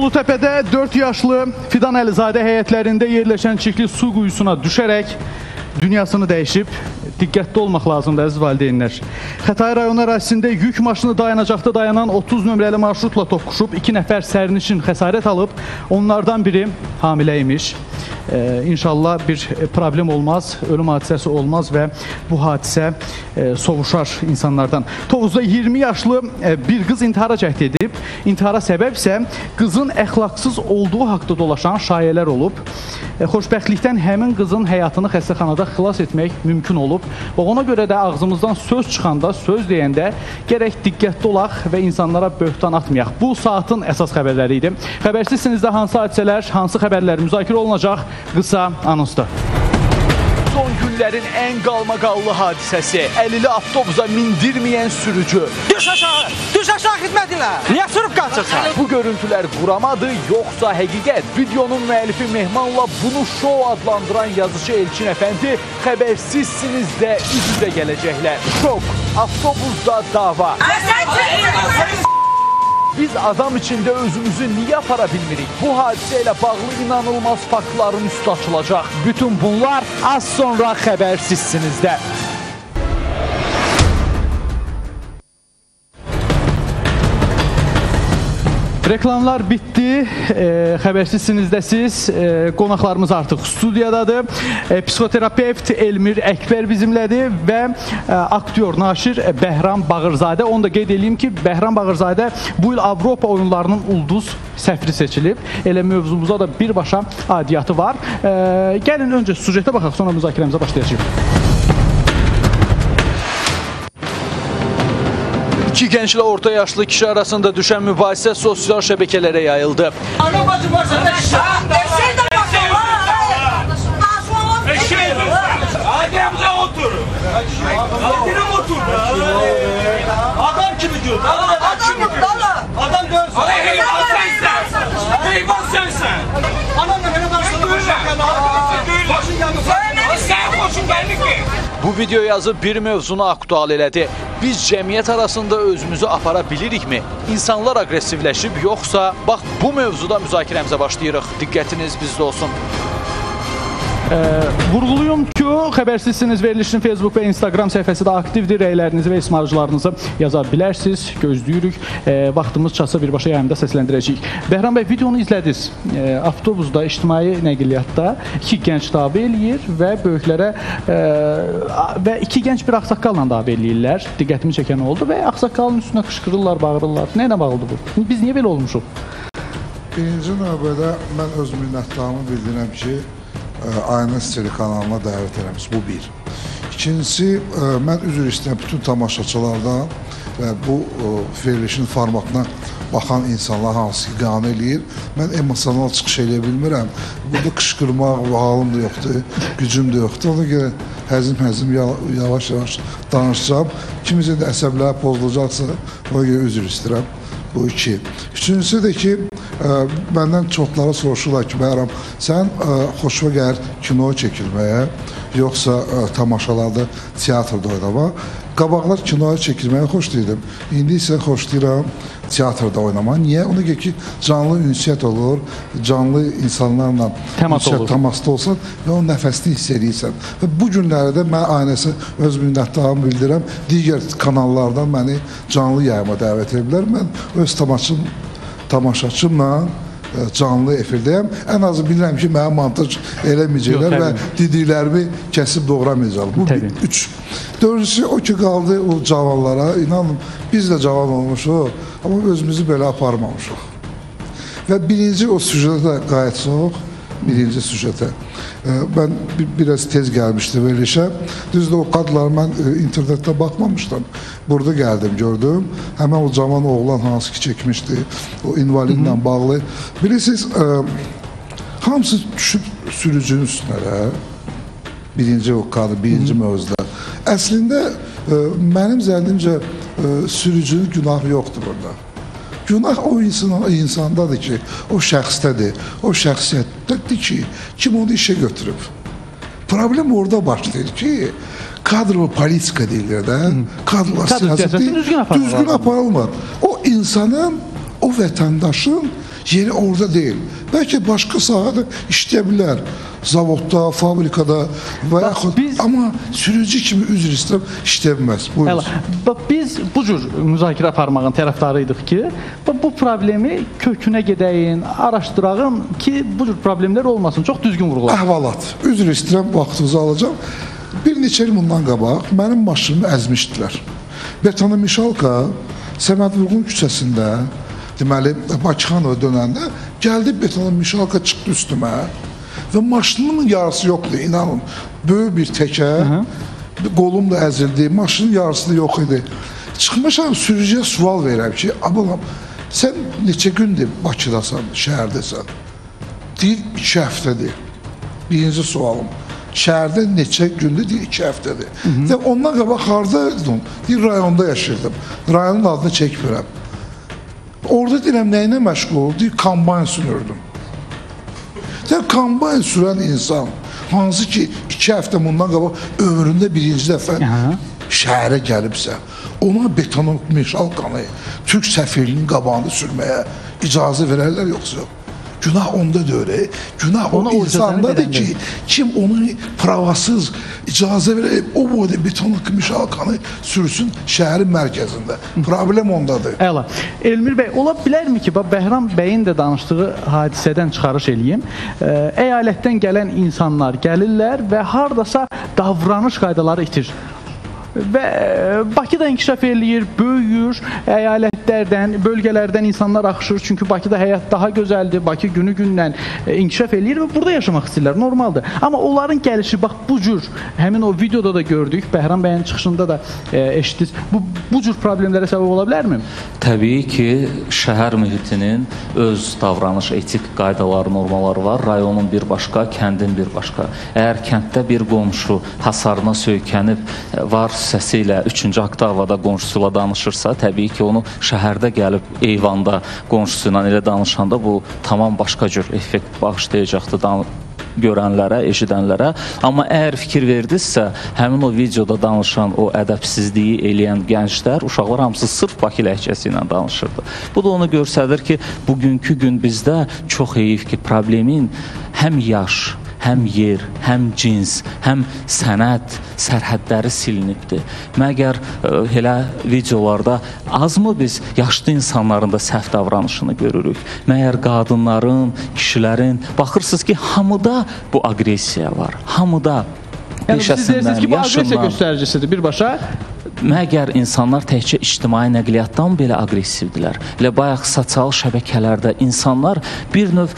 Ulutepe'de 4 yaşlı Fidan Əlizadə həyətlərində yerləşən çirkli su quyusuna düşərək dünyasını dəyişib. Diqqətli olmaq lazımdır əziz valideynlər. Xətai rayonu ərazisində yük maşını dayanacaqda dayanan 30 nömrəli marşrutla toqquşub 2 nəfər sərnişin xəsarət alıb. Onlardan biri hamilə imiş. İnşallah bir problem olmaz, ölüm hadisəsi olmaz və bu hadisə sovuşar insanlardan. Tovuzda 20 yaşlı bir qız intihara cəhd edib. İntihara səbəb isə qızın əxlaqsız olduğu haqda dolaşan şayələr olub. Xoşbəxtlikdən həmin qızın həyatını xəstəxanada xilas etmək mümkün olub. Və ona görə də ağzımızdan söz çıxanda, söz deyəndə gərək diqqətli olaq və insanlara böhtan atmayaq. Bu saatın əsas xəbərləri idi. Xəbərsizsinizdə hansı hadisələr, hansı xəbərlər müzakirə olunacaq? Qısa anonsda. Son günlərin ən qalmaqallı hadisəsi. Əlili avtobusa mindirməyən sürücü. Düş aşağı! Düş aşağı xidmətinə! Niyə sürüb qaçırsan? Bu görüntülər quramadı, yoxsa həqiqət? Videonun müəllifi Mehmanla bunu şou adlandıran yazıcı Elçin Əfəndi xəbərsizsinizdə üz-üzə gələcəklər. Şok, avtobusda dava. Biz adam içində özümüzü niyə apara bilmirik? Bu hadisə ilə bağlı inanılmaz faktların üstü açılacaq. Bütün bunlar az sonra xəbərsizsinizdə. Reklamlar bitdi, xəbərsizsinizdəsiz, qonaqlarımız artıq studiyadadır. Psixoterapevt Elmir Əkbər bizimlədir və aktyor, naşir Bəhram Bağırzadə. Onu da qeyd edeyim ki, Bəhram Bağırzadə bu il Avropa oyunlarının ulduz səfiri seçilib. Elə mövzumuza da birbaşa aidiyyatı var. Gəlin öncə sujetə baxaq, sonra müzakirəmizə başlayacağıq. İki gənclə orta yaşlı kişi arasında düşən mübahisə sosial şəbəkələrə yayıldı. Ana bacı varsa da eşeğe de Adem'de otur. Adem'de otur. Adam kimi diyor. Adam kimi diyor. Adam görsün. Heyvan sensen. Anamla beni karşılamışlar. Başın gelmiş. Sen boşun geldik mi? Bu video yazı bir mövzunu aktual elədi. Biz cəmiyyət arasında özümüzü apara bilirikmi? İnsanlar aqressivləşib, yoxsa? Bax, bu mövzuda müzakirəmizə başlayırıq. Diqqətiniz bizdə olsun. Vurğuluyum ki, xəbərsizsiniz verilişinin Facebook və Instagram səhifəsi də aktivdir. Rəylərinizi və ismarcılarınızı yaza bilərsiniz. Gözləyirik. Vaxtımız çatsa birbaşa yayında səsləndirəcəyik. Bəhram bəy, videonu izlədiniz. Avtobusda, ictimai nəqliyyatda 2 gənc tabi eləyir və böyüklərə və 2 gənc bir ağsaqqalla tabi eləyirlər. Diqqətimi çəkən oldu və ağsaqqalın üstünə qışqırırlar, bağırırlar. Nə ilə bağlıdır bu? Biz niyə belə olmuşuq? Birinci növbədə mən öz minnətdarımı bildirəm ki, Aynas telekanalına dəvət eləmiş, bu bir. İkincisi, mən üzr istəyəm bütün tamaşaçılardan və bu verilişin formatına baxan insanlar hansı ki, qane eləyir. Mən emosional çıxış eləyə bilmirəm. Burada qışqırmaq halım da yoxdur, gücüm də yoxdur. Ona görə həzim yavaş-yavaş danışacağım. Kimisi də əsəbləri pozulacaqsa, ona görə üzr istəyirəm. Bu iki. Üçüncüsü də ki, məndən çoxlara soruşurlar ki, Bəhram, sən xoşuna gəlir kinoya çəkilməyə, yoxsa tamaşalarda, teatrda oynamaq. Qabaqlar kinoya çəkilməyə xoşlayırdım. İndi isə xoşlayıram teatrda oynamaq. Niyə? Ona görə ki, canlı ünsiyyət olur, canlı insanlarla təmasda olsan və o nəfəsini hiss edirsən. Və bu günlərdə mən Aynəsə öz minnətdarımı bildirəm. Digər kanallardan məni canlı yayıma dəvət edirlər. Mən öz tamaşaçımla canlı efirdəyəm. Ən azı bilirəm ki, mənə montaj eləməyəcəklər və dediklərimi kəsib doğramayacaqlar. Bu 3. Dördüncüsü o ki, qaldı o cavanlara. İnanın, biz də cavan olmuşuq, amma özümüzü belə aparmamışıq. Və birinci o süjetə qayət soğuq, birinci süjetə. Mən biraz tez gəlmişdim verilişə. Düzdür, o qadları mən internetdə baxmamışdım. Burada gəldim, gördüm. Həmən o cavan oğlan hansı ki çəkmişdi, o invalidlə bağlı. Bilirsiniz, hamısı düşüb sürücünün üstünə, birinci o qadın, birinci mövzuda. Əslində, mənim zənnimcə sürücünün günahı yoxdur burada. Günah o insandadır ki, o şəxsdədir, o şəxsiyyətdədir ki, kim onu işə götürüb. Problem orada başlayır ki, kadro politika deyirlər də, kadrolar siyasəti düzgün aparılmır. O insanın, o vətəndaşın Yeri orada deyil. Bəlkə başqa sahədə işləyə bilər. Zavodda, fabrikada və yaxud amma sürücü kimi üzr istəyib işləyə bilməz. Biz bu cür müzakirə aparmağın tərəfdarıydıq ki, bu problemi kökünə gedəyin, araşdırağın ki, bu cür problemlər olmasın. Çox düzgün vurğular. Əhvalat. Üzr istəyirəm, vaxtınızı alacağım. Bir neçə il bundan qabaq mənim maşınımı əzmişdilər. Betona Mişalka Səməd Vurğun küçəsində, deməli, Bakıxanova dönəndə gəldi Betona Mişalka çıxdı üstümə və maşınımın yarısı yoxdur, inanın. Böyük bir təkə, qolum da əzildi, maşının yarısı da yox idi. Çıxmışam, sürücüyə sual verirəm ki, abalam, sən neçə gündür Bakıdasan, şəhərdəsən? Deyir, 2 həftədir. Birinci sualım. Şəhərdə neçə gündür? Deyir, 2 həftədir. Və ondan qabaq haradaydın? Deyir, rayonda yaşayırdım. Rayonun adını çəkmirəm. Orada deyirəm, nəyinə məşğul olur? Deyir, kombayn sürürdüm. Deyir, kombayn sürən insan, hansı ki 2 həftə bundan qabaq ömründə birinci dəfə şəhərə gəlibsə, ona Betona Mişalkanı Türk səfirliyinin qabağında sürməyə icazə verərlər yoxsa yox? Günah onda deyil, günah o insandadır ki, kim onu pravasız icazə verib, o boyda Betona Mişalkanı sürsün şəhərin mərkəzində. Problem ondadır. Əla. Elmir bəy, ola bilərmi ki, Bəhram bəyin də danışdığı hadisədən çıxarış eləyim. Əyalətdən gələn insanlar gəlirlər və hardasa davranış qaydaları itir. Və Bakıda inkişaf eləyir, böyüyür, əyalətlərdən, bölgələrdən insanlar axışır. Çünki Bakıda həyat daha gözəldir, Bakı günü-gündən inkişaf eləyir və burada yaşamaq istəyirlər, normaldır. Amma onların gəlişi, bax bu cür, həmin o videoda da gördük, Bəhram bəyin çıxışında da eşitdik, bu cür problemlərə səbəb ola bilərmi? Təbii ki, şəhər mühitinin öz davranış, etik qaydaları, normaları var. Rayonun bir başqa, kəndin bir başqa. Əgər kənddə bir qonşu hasarına söykənib var səsi ilə 3-cü oktavada qonşusuyla danışırsa, təbii ki, onu şəhərdə gəlib eyvanda qonşusuyla elə danışanda bu tamam başqa cür effekt bağışlayacaqdır görənlərə, eşidənlərə. Amma əgər fikir verdinizsə, həmin o videoda danışan, o ədəbsizliyi eləyən gənclər, uşaqlar hamısı sırf Bakı ləhcəsi ilə danışırdı. Bu da onu göstərir ki, bugünkü gün bizdə çox heyif ki, problemin həm yaş, həm yer, həm cins, həm sənət sərhədləri silinibdir. Məgər elə videolarda azmı biz yaşlı insanların da səhv davranışını görürük? Məyər qadınların, kişilərin, baxırsınız ki, hamıda bu agresiya var. Hamıda. Yəni, siz deyirsiniz ki, bu agresiya göstəricisidir birbaşa. Məgər insanlar təkcə ictimai nəqliyyatdan belə aqressivdilər. Elə bayaq sosial şəbəkələrdə insanlar bir növ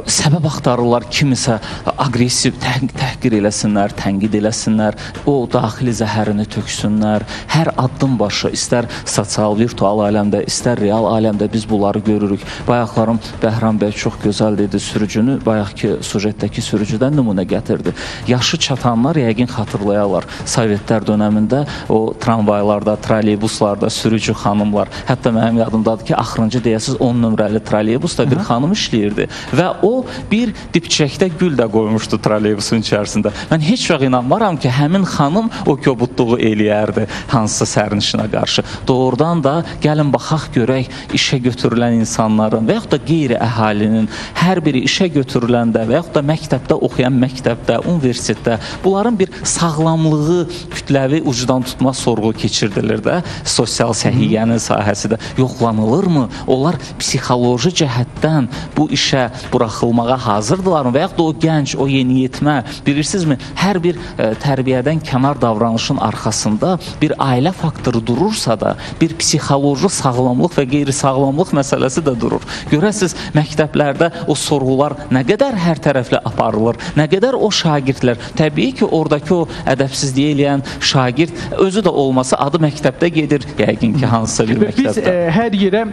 səbəb axtarırlar, kimisə aqressiv təhqir eləsinlər, tənqid eləsinlər, o daxili zəhərini töksünlər. Hər addım başı, istər sosial, virtual aləmdə, istər real aləmdə biz bunları görürük. Bayaqlarım Bəhram bəy çox gözəl dedi, sürücünü, bayaqki sujetdəki sürücüdən nümunə gətirdi. Yaşı çatanlar yəqin xatırlayarlar. Sovetlər dönəmində o tramvaylarda, trolleybuslarda sürücü xanımlar, hətta mənim yadımdadır ki, axırıncı deyəsiz 10 nömrəli trolleybusda bir xanım işləyirdi və o bir dipçəkdə gül də qoymuşdu trolleybusun içərisində. Mən heç vaxt inanmaram ki, həmin xanım o kobudluğu eləyərdi hansısa sərnişinə qarşı. Doğrudan da gəlin baxaq görək işə götürülən insanların və yaxud da qeyri-əhalinin hər biri işə götürüləndə və yaxud da məktəbdə oxuyan məktəbdə, universitetdə bunların bir sağlamlığı kütləvi ucudan tutma sorğu keçirdilir də, sosial səhiyyənin sahəsi də yoxlanılırmı? Onlar psixoloji cəhətdən bu işə buraxılmağa hazırdırlarmı? Və yaxud da o gənc, o yeniyetmə, bilirsinizmi, hər bir tərbiyədən kənar davranışın arxasında bir ailə faktoru durursa da, bir psixoloji sağlamlıq və qeyri-sağlamlıq məsələsi də durur. Görəsiz, məktəblərdə o sorğular nə qədər hər tərəfli aparılır, nə qədər o şagirdlər, təbii ki, oradakı o ədəbsizliyi eləyən şagird özü də olmasa adı məktəbdə gedir, yəqin ki, hansısa bir məktəbdə. Biz hər yerə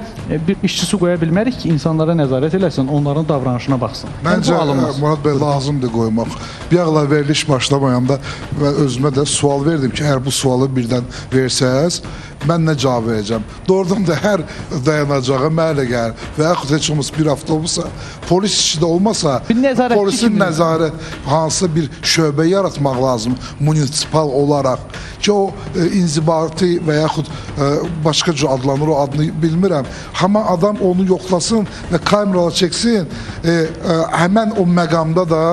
bir işçisi qoya bilmərik ki, insanlara nəzarət eləsin, onların davranışına baxsın. Məncə, Murad bəy, lazımdır qoymaq. Bir ağla veriliş başlamayanda və özümə də sual verdim ki, əgər bu sualı birdən versəz, mən nə cavab verəcəm? Doğrudan da hər dayanacağı mənə gəlir və yaxud heç olmasa bir avtobusa, polis işi də olmasa, Bir nəzarətçi polisin kimi. nəzarət hansısa bir şöbə yaratmaq lazım munisipal olaraq ki, o inzibati və yaxud başqa cür adlanır, o adını bilmirəm. Həmən adam onu yoxlasın və kameralar çəksin, həmən o məqamda da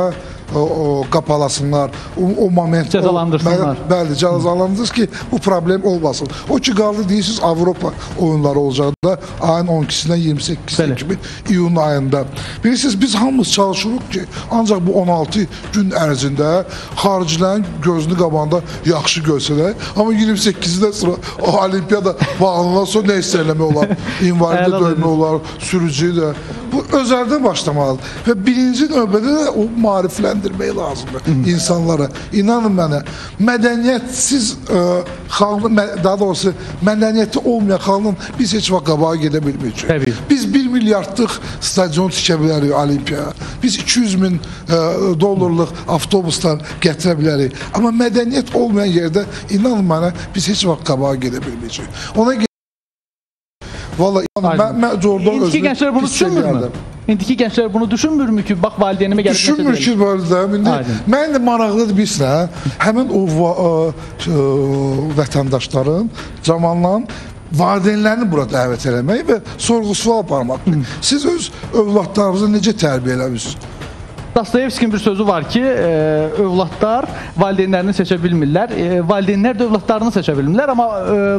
o qapalasınlar, o moment Cəzalandırsınlar. Bəli, cəzalandırır ki, bu problem olmasın. O ki, qaldı deyirsiniz Avropa oyunları olacaqda ayın 12-sindən 28-ə kimi iyun ayında. Bilirsiniz, biz hamımız çalışırıq ki, ancaq bu 16 gün ərzində xaricilərin gözünü qabağında yaxşı görsənək, amma 28-dən sonra o olimpiyada bağlanan sonra nə hiss eləmək olar? İnvalidi döymə olar, sürücüyü də. Bu özəldən başlamalıdır və birinci növbədə də o maarifləndirmək lazımdır insanlara. İnanın mənə, mədəniyyətsiz xalqın, daha doğrusu mədəniyyəti olmayan xalqın biz heç vaxt qabağa gedə bilməyəcəyik. Biz 1 milyardlıq stadion tikə bilərik olimpiyaya. Biz 200 min dollarlıq avtobuslar gətirə bilərik. Amma mədəniyyət olmayan yerdə inanın mənə biz heç vaxt qabağa gedə bilməyəcəyik. Ona Vallahi mən Jordan İndiki gənclər bunu düşünmürmü? İndiki gənclər bunu düşünmürmü ki, bax valideynimə gəlib düşünmür ki, mən də maraqlıdır bilirsən, həmin o vətəndaşların, cavanların valideynlərini bura dəvət eləmək və sorğu-sual aparmaq. Siz öz övladlarınızı necə tərbiyə eləmişsiniz? Dostoyevskinin bir sözü var ki, övladlar valideynlərini seçə bilmirlər, valideynlər də övladlarını seçə bilmirlər, amma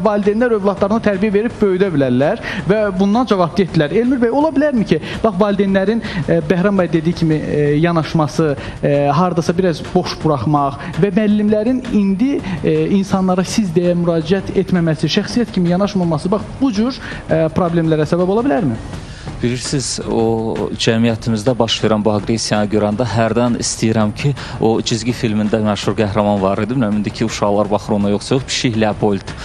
valideynlər övladlarını tərbiyə verib böyüdə bilərlər və bundan cavab getdilər. Elmir bəy, ola bilərmi ki, bax valideynlərin Bəhram bəy dediyi kimi yanaşması, hardasa biraz boş buraxmaq və müəllimlərin indi insanlara siz deyə müraciət etməməsi, şəxsiyyət kimi yanaşmaması, bax bu cür problemlərə səbəb ola bilərmi? Bilirsiniz, o cəmiyyətimizdə baş verən bu aqressiyanı görəndə hərdən istəyirəm ki, o cizgi filmində məşhur qəhrəman var idi. Bilmirəm, indiki uşaqlar baxır ona yoxsa yox. Pişik Leopold,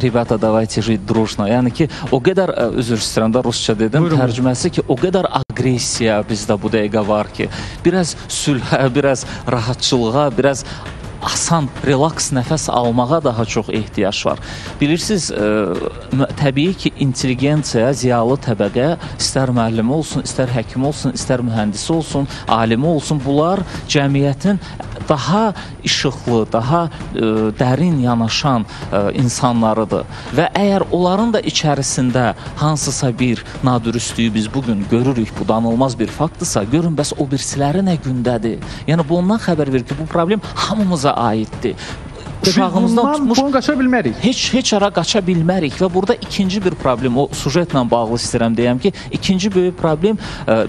Ribata, davайте жить дружно. Yəni ki, o qədər, üzr istəyirəm də rusca dedim, tərcüməsi ki, o qədər aqressiya bizdə bu dəqiqə var ki, biraz sülhə, biraz rahatçılığa, biraz asan, relaks nəfəs almağa daha çox ehtiyac var. Bilirsiniz, təbii ki, intelligensiya, ziyalı təbəqə, istər müəllimi olsun, istər həkim olsun, istər mühəndisi olsun, alimi olsun, bunlar cəmiyyətin daha işıqlı, daha dərin yanaşan insanlarıdır. Və əgər onların da içərisində hansısa bir nadürüstlüyü biz bugün görürük, bu danılmaz bir faktdırsa, görün bəs o birisiləri nə gündədir? Yəni, bu ondan xəbər verir ki, bu problem hamımıza aiddir. Uşağımızdan tutmuş, qaça bilmərik. Heç ara qaça bilmərik və burada ikinci bir problem, o sujetlə bağlı istəyirəm deyəm ki, ikinci böyük problem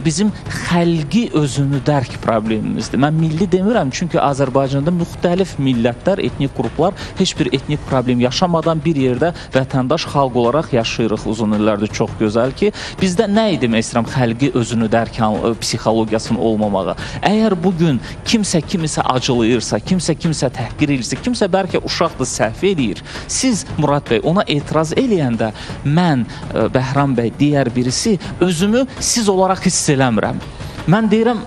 bizim xəlqi özünü dərk problemimizdir. Mən milli demirəm, çünki Azərbaycanda müxtəlif millətlər, etnik qruplar heç bir etnik problem yaşamadan bir yerdə vətəndaş xalq olaraq yaşayırıq uzun illərdir, çox gözəl ki, bizdə nə demək istəyirəm xəlqi özünü dərk psixologiyasının olmamağı. Əgər bugün kimsə kimisə acılayırsa, kimsə təhqir edirsə, kimsə bəlkə uşaqdır, səhv eləyir. Siz, Murad bəy, ona etiraz eləyəndə mən, Bəhram bəy, digər birisi özümü siz olaraq hiss eləmirəm. Mən deyirəm,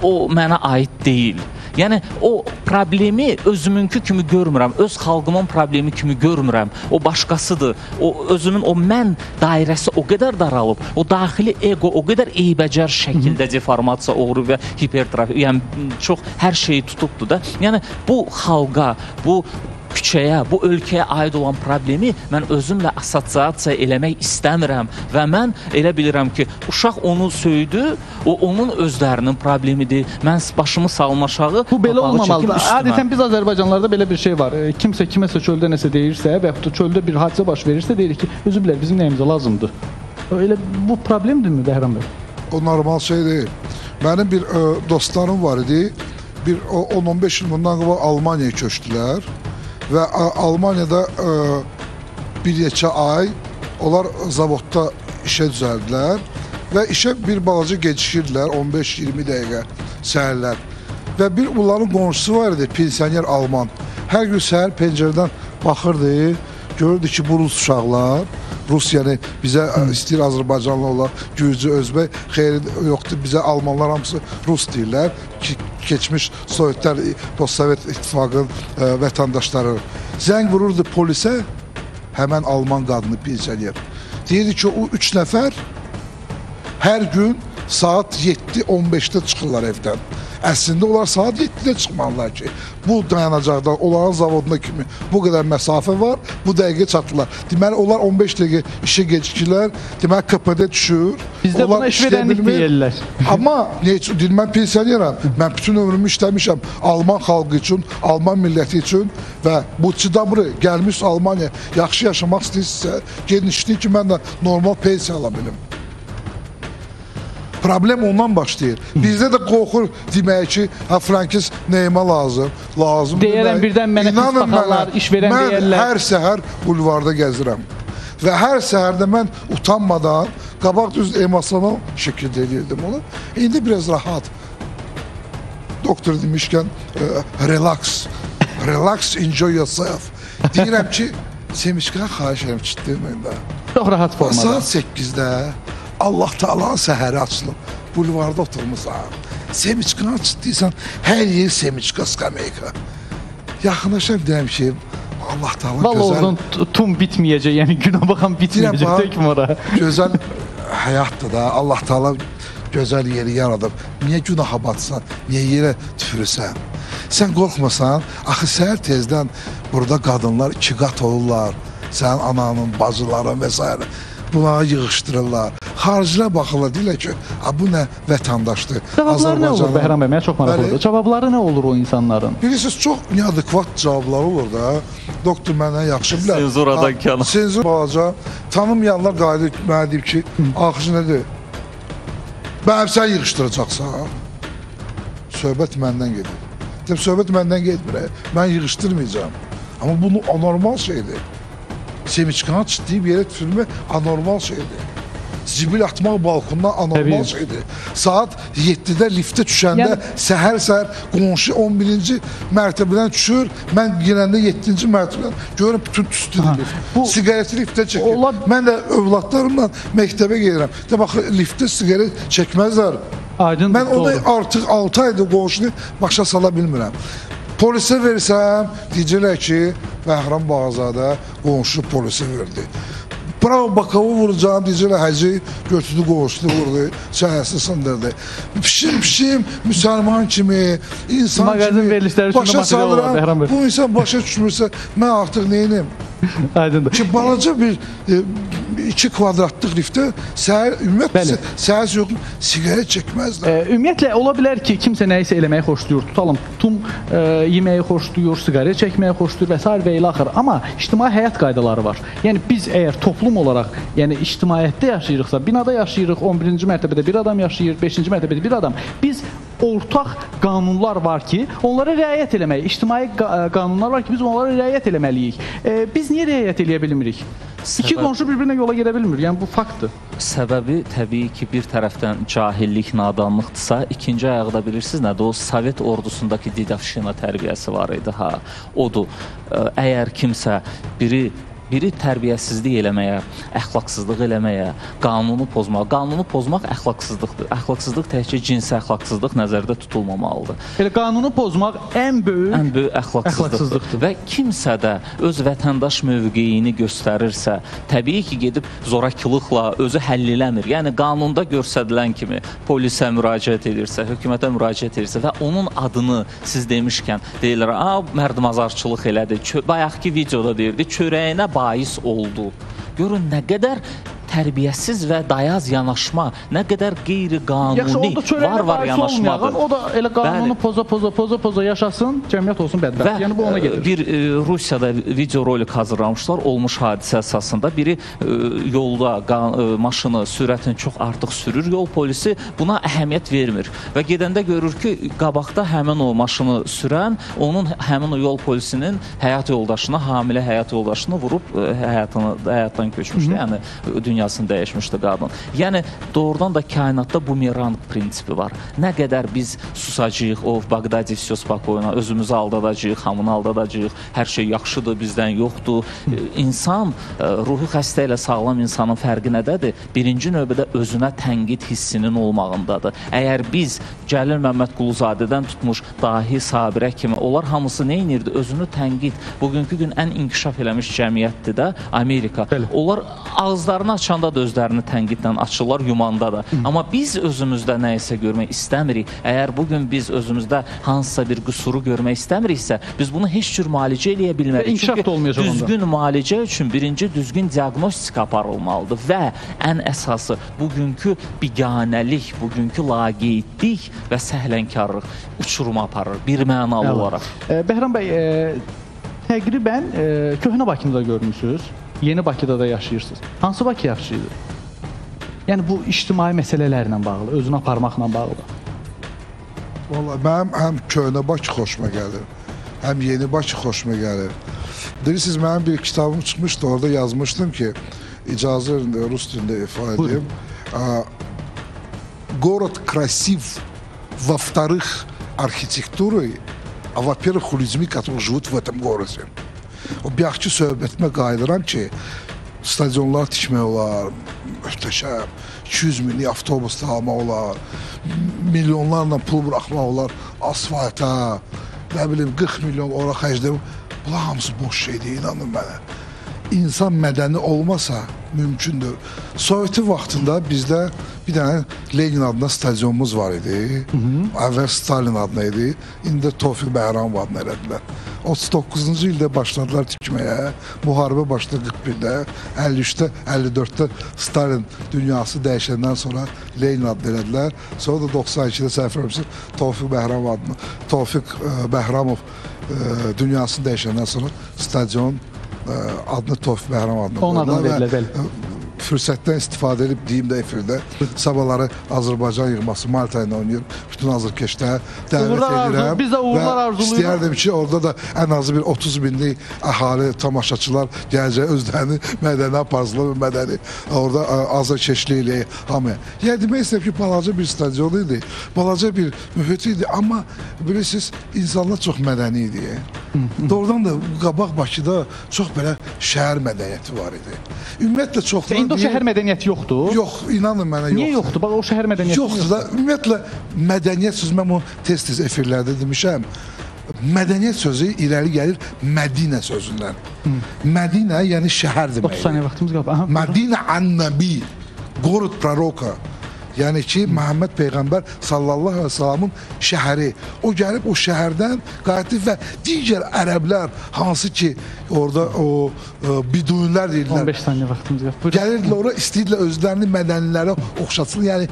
o mənə aid deyil. Yəni, o problemi özümünkü kimi görmürəm, öz xalqımın problemi kimi görmürəm. O başqasıdır. O özümün, o mən dairəsi o qədər daralıb, o daxili ego o qədər eybəcər şəkildə deformasiya uğru və hipertrofi, yəni çox hər şeyi tutubdur da. Yəni, bu xalqa, bu küçəyə, bu ölkəyə aid olan problemi mən özümlə assosiasiya eləmək istəmirəm və mən elə bilirəm ki, uşaq onu söydü, o onun özlərinin problemidir. Mən başımı salım aşağı, bu belə olmamalıdır. Adətən biz Azərbaycanlarda belə bir şey var. Kimsə kiməsə çöldə nəsə deyirsə və yaxud da çöldə bir hadisə baş verirsə, deyirik ki, özür bilərik, bizim nəyimizə lazımdır. Elə bu problemdirmi, Bəhram bəy? O normal şey deyil. Mənim bir dostlarım var idi. Bir 10-15 il bundan qabaq Almaniyaya köçdülər. Və Almaniyada bir neçə ay onlar zavodda işə düzəldilər və işə bir balaca gecişirdilər, 15-20 dəqiqə səhərlər. Və bir bunların qonşusu var idi, pensioner Alman. Hər gün səhər pəncərədən baxırdı, görürdü ki, bu Rus uşaqlar, Rus, yəni bizə istəyir Azərbaycanlı olar, Gürcü, Özbək, xeyri yoxdur, bizə Almanlar hamısı Rus deyirlər ki, keçmiş Sovetlər, Postsovet İttifaqın vətəndaşları. Zəng vururdu polisə, həmən Alman qadını pensioner. Deyirdi ki, o 3 nəfər hər gün saat 7:15-də çıxırlar evdən. Əslində onlar saat 7-də çıxmalılar ki, bu dayanacaqdan onların zavoduna kimi bu qədər məsafə var, bu dəqiqə çatırlar. Deməli, onlar 15 dəqiqə işə gecikirlər, deməli, KPD düşür. Bizdə buna işverənlik deyirlər. Amma mən pensioneram, mən bütün ömrümü işləmişəm Alman xalqı üçün, Alman milləti üçün və bu çıdabrı gəlmiş Almaniya yaxşı yaşamaq istəyirsə, gedin işləyin ki, mən də normal pensiya ala bilim. Problem ondan başlayır. Bizdə də qorxur demək ki, Frankis nəyimə lazım? Deyərəm birdən mənə pis baxarlar, iş verən deyərlər. Mən hər səhər bulvarda gəzirəm. Və hər səhərdə mən utanmadan, qabaq düz emosional şəkildə edirdim onu. İndi biraz rahat. Doktor demişkən, relax, enjoy yourself. Deyirəm ki, Semişkan xahiş edirəm, çitdirməyin də. Çox rahat formada. Saat 8-də Allah Taala'nın səhəri açılıb, bulvarda oturmuşsan, Semişkanı çıxdıysan, hər yer Semişka skameyka. Yaxınlaşam deyəm ki, Allah Taala gözəl... Vallahi oradan tum bitməyəcək, yəni günə baxan bitməyəcək, tək ora. Gözəl həyatdır da, Allah Taala gözəl yeri yaradıb. Niyə günaha batsan, niyə yerə tüfürürsən? Sən qorxmasan, axı səhər tezdən burada qadınlar 2 qat olurlar, sənin ananın, bacıların və s. Bunları yığışdırırlar. Xaricilər baxırlar, deyirlər ki, bu nə vətəndaşdır. Cavabları nə olur Bəhram bəy? Mənə çox maraqlıdır. Cavabları nə olur o insanların? Bilirsiniz, çox neadekvat cavablar olur da. Doktor məndən yaxşı bilər. Senzuradan kənar. Senzur balaca. Tanımayanlar qayıdır, mənə deyib ki, axıcı nədir? Bəyəm sən yığışdıracaqsan. Söhbət məndən gedir. Deyim, söhbət məndən getmir. Mən yığışdırmayacağım. Amma bunu anormal şeydir. Semişkanı çıxdıyıb yerə tüfürmək anormal şeydir. Zibil atmaq balkondan anormal şeydir. Saat 7-də liftə düşəndə səhər-səhər qonşu 11-ci mərtəbədən düşür, mən girəndə 7-ci mərtəbədən görürüm bütün tüstüdür lift. Sigareti liftə çəkir. Mən də övladlarımla məktəbə gedirəm. De, bax, liftə sigaret çəkməzlər. Mən onu artıq 6 aydır qonşunu başa sala bilmirəm. Polisə versəm, deyəcəklər ki, Bəhram Bağazadə qonşu polisə verdi. Bravo bakavu vuracağım deyəcəklər, həci götürdü qonşunu vurdu, çayası sındırdı. Pişim, müsəlman kimi, insan kimi başa salıram. Bu insan başa düşmürsə, mən artıq neyim? Aydındır. Ki, balaca bir 2 kvadratlıq liftə ümumiyyətlə səhər yox, sigaret çəkməzlər. Ümumiyyətlə, ola bilər ki, kimsə nəyisə eləməyi xoşlayır, tutalım, tum yeməyi xoşlayır, sigaret çəkməyi xoşlayır və s. və ilə axır. Amma ictimai həyat qaydaları var. Yəni, biz əgər toplum olaraq, yəni ictimaiyyətdə yaşayırıqsa, binada yaşayırıq, 11-ci mərtəbədə bir adam yaşayır, 5-ci mərtəbədə bir adam, biz ortaq qanunlar var ki, onlara riayət eləməliyik. İctimai qanunlar var ki, biz onlara riayət eləməliyik. Biz niyə riayət eləyə bilmirik? İki qonşu bir-birinə yola gedə bilmir. Yəni, bu faktdır. Səbəbi təbii ki, bir tərəfdən cahillik, nadanlıqdırsa, ikinci ayaqda bilirsiniz nədir? O, Sovet ordusundakı didavşina tərbiyəsi var idi. Odur, əgər kimsə biri tərbiyəsizlik eləməyə, əxlaqsızlıq eləməyə, qanunu pozmaq əxlaqsızlıqdır. Əxlaqsızlıq təkcə cinsi əxlaqsızlıq nəzərdə tutulmamalıdır. Elə qanunu pozmaq ən böyük əxlaqsızlıqdır. Və kimsə də öz vətəndaş mövqeyini göstərirsə, təbii ki, gedib zorakılıqla özü həll eləmir. Yəni, qanunda göstərilən kimi polisə müraciət edirsə, hökumətə müraciət edirsə və onun adını siz demişkən deyirlər, mərdimazarçılıq elədi, bayaqki videoda deyirdi, çörəyinə bais oldu. Görün, nə qədər tərbiyəsiz və dayaz yanaşma, nə qədər qeyri-qanuni var yanaşmadır. O da elə qanunu poza yaşasın, cəmiyyət olsun bədbəxt. Yəni, bu ona gedir. Bir Rusiyada videorolik hazırlamışlar, olmuş hadisə əsasında. Biri yolda maşını, sürətini çox artıq sürür, yol polisi buna əhəmiyyət vermir. Və gedəndə görür ki, qabaqda həmin o maşını sürən, onun həmin o yol polisinin həyat yoldaşını, hamilə həyat yoldaşını vurub həyatdan köçmüşdür. Yəni, dünya dünyasını dəyişmişdi qadın. Yəni doğrudan da kainatda bumeranq prinsipi var. Nə qədər biz susacağıq, Bağdadi все спокойно, özümüzü aldadacağıq, hamını aldadacağıq, hər şey yaxşıdır, bizdən yoxdur. İnsan, ruhi xəstə ilə sağlam insanın fərqi nədədir? Birinci növbədə özünə tənqid hissinin olmağındadır. Əgər biz Cəlil Məmmədquluzadədən tutmuş dahi Sabirə kimi, onlar hamısı nə edirdi? Özünü tənqid. Bugünkü gün ən inkişaf eləmiş cəmiyyətdir də Amerika. Bəli. Onlar ağızlarını açanda da özlərini tənqidlə açırlar, yumanda da. Amma biz özümüzdə nə isə görmək istəmirik. Əgər bugün biz özümüzdə hansısa bir qüsuru görmək istəmiriksə, biz bunu heç cür müalicə eləyə bilmərik. İnkişaf da olmayacaq onda. Düzgün müalicə üçün birinci düzgün diaqnostika aparılmalıdır və ən əsası bugünkü biganəlik, bugünkü laqeydlik və səhlənkarlıq uçuruma aparır, bir mənalı olaraq. Bəhram bəy, təqribən köhnə Bakını da görmüsünüz, yeni Bakıda da yaşayırsınız. Hansı Bakı yaxşı idi? Yəni bu ictimai məsələlərlə bağlı, özünü aparmaqla bağlı. Vallahi mənim həm köhnə Bakı xoşuma gəlir, həm yeni Bakı xoşuma gəlir. Bilirsiniz, mənim bir kitabım çıxmışdı, orada yazmışdım ki, icazə rus dilində ifadə edeyim. Город красив, во-вторых, arxitekturой, а во-первых, у людьми, которые живут в этом gороде. O bayaqki söhbətimə qayıdıram ki, stadionlar tikmək olar, möhtəşəm, 200 minlik avtobusda almaq olar, milyonlarla pul buraxmaq olar, asfalta, nə bilim 40 milyon ora xərcləmək. Bunlar hamısı boş şeydir, inanın mənə. İnsan mədəni olmasa mümkündür. Sovyeti vaxtında bizdə bir dənə Lenin adına stadionumuz var idi. Əvvəl Stalin adına idi. İndi Tofiq Bəhramov adına elədilər. 39-cu ildə başladılar tikməyə. Müharibə başladı 41-də. 53-də, 54-də Stalin dünyası dəyişəndən sonra Lenin adını elədilər. Sonra da 92-də səhv etmirəmsə Tofiq Bəhramov adına, Tofiq Bəhramov dünyasını dəyişəndən sonra stadion adını Tofiq Bəhramov adına onun adını verirlər, bəli. Fürsətdən istifadə edib deyim də efirdə sabahları Azərbaycan yığması Malta ilə oynayır. Bütün azərkeşdə dəvət edirəm. Biz də uğurlar arzuluyuruq. İstəyərdim ki, orada da ən azı bir 30 binlik əhali, tamaşaçılar gələcək, özlərini mədəni aparsınlar və mədəni orada azərkeşlik eləyək hamıya. Yəni demək istəyəm ki, balaca bir stadion idi, balaca bir mühit idi, amma bilirsiniz, insanlar çox mədəni idi. Doğrudan da qabaq Bakıda çox belə şəhər mədəniyyəti var idi. Ümumiyyətlə çoxlar... İndi o şəhər mədəniyyəti yoxdur? Yox, inanın mənə yoxdur. Niyə yoxdur? Bax, o şəhər mədəniyyəti yoxdur da, ümumiyyətlə, mədəniyyət sözü, mən bunu tez-tez efirlərdə demişəm, mədəniyyət sözü irəli gəlir Mədinə sözündən. Mədinə, yəni şəhər deməkdir. 30 saniyə vaxtımız qalıb. Mədinə ən-Nəbi, Qorud Proroka. Yəni ki, Məhəmməd Peyğəmbər sallallahu aleyhi ve sellem'in şəhəri. O gəlib o şəhərdən qayıtıb və digər ərəblər, hansı ki, orada o bidunlər deyirlər. 15 saniyə vaxtımız qalıb. Gəlirdilər ora, istəyirlər özlərini mədənilərə oxşatsın, yəni